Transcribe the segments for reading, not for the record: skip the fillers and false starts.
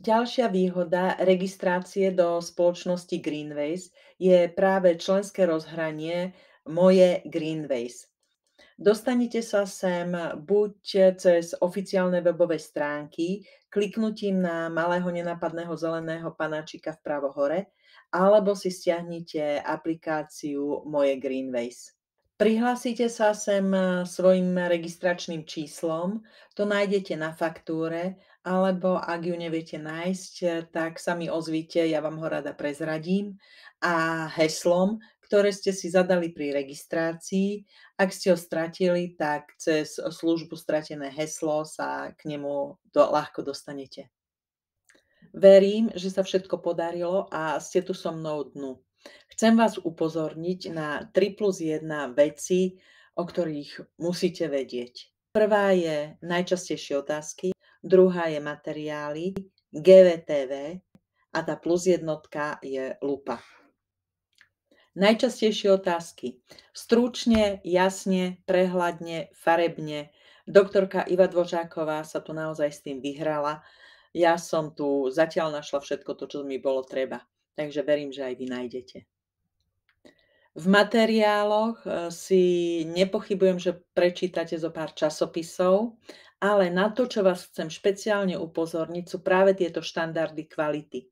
Ďalšia výhoda registrácie do spoločnosti Greenways je práve členské rozhranie Moje Greenways. Dostanete sa sem buď cez oficiálne webové stránky, kliknutím na malého nenápadného zeleného panáčika vpravo hore, alebo si stiahnite aplikáciu Moje Greenways. Prihlásite sa sem svojim registračným číslom, to nájdete na faktúre, alebo ak ju neviete nájsť, tak sa mi ozvite, ja vám ho rada prezradím, a heslom, ktoré ste si zadali pri registrácii. Ak ste ho stratili, tak cez službu Stratené heslo sa k nemu ľahko dostanete. Verím, že sa všetko podarilo a ste tu so mnou dnu. Chcem vás upozorniť na 3+1 veci, o ktorých musíte vedieť. Prvá je najčastejšie otázky, druhá je materiály, GVTV a tá plus jednotka je lupa. Najčastejšie otázky. Stručne, jasne, prehľadne, farebne. Doktorka Iva Dvořáková sa tu naozaj s tým vyhrala. Ja som tu zatiaľ našla všetko to, čo mi bolo treba. Takže verím, že aj vy nájdete. V materiáloch si nepochybujem, že prečítate zo pár časopisov, ale na to, čo vás chcem špeciálne upozorniť, sú práve tieto štandardy kvality.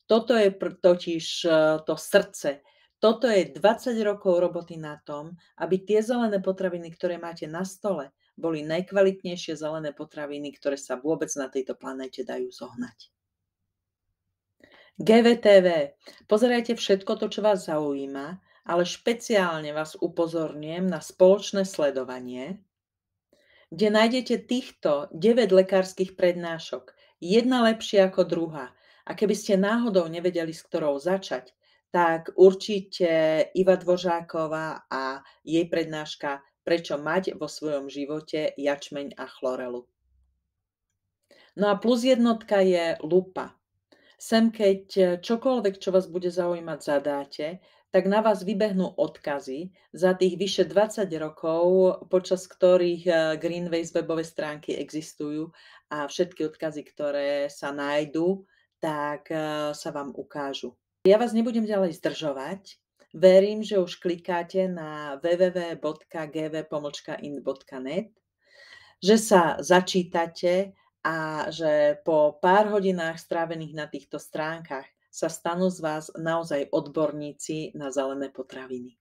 Toto je totiž to srdce. Toto je 20 rokov roboty na tom, aby tie zelené potraviny, ktoré máte na stole, boli najkvalitnejšie zelené potraviny, ktoré sa vôbec na tejto planéte dajú zohnať. GVTV. Pozerajte všetko to, čo vás zaujíma, ale špeciálne vás upozorňujem na spoločné sledovanie, kde nájdete týchto 9 lekárskych prednášok, jedna lepšia ako druhá. A keby ste náhodou nevedeli, s ktorou začať, tak určite Iva Dvořáková a jej prednáška Prečo mať vo svojom živote jačmeň a chlorelu. No a plus jednotka je lupa. Sem keď čokoľvek, čo vás bude zaujímať, zadáte, tak na vás vybehnú odkazy za tých vyše 20 rokov, počas ktorých Greenways webové stránky existujú, a všetky odkazy, ktoré sa nájdú, tak sa vám ukážu. Ja vás nebudem ďalej zdržovať. Verím, že už klikáte na www.gv-in.net, že sa začítate a že po pár hodinách strávených na týchto stránkach sa stanú z vás naozaj odborníci na zelené potraviny.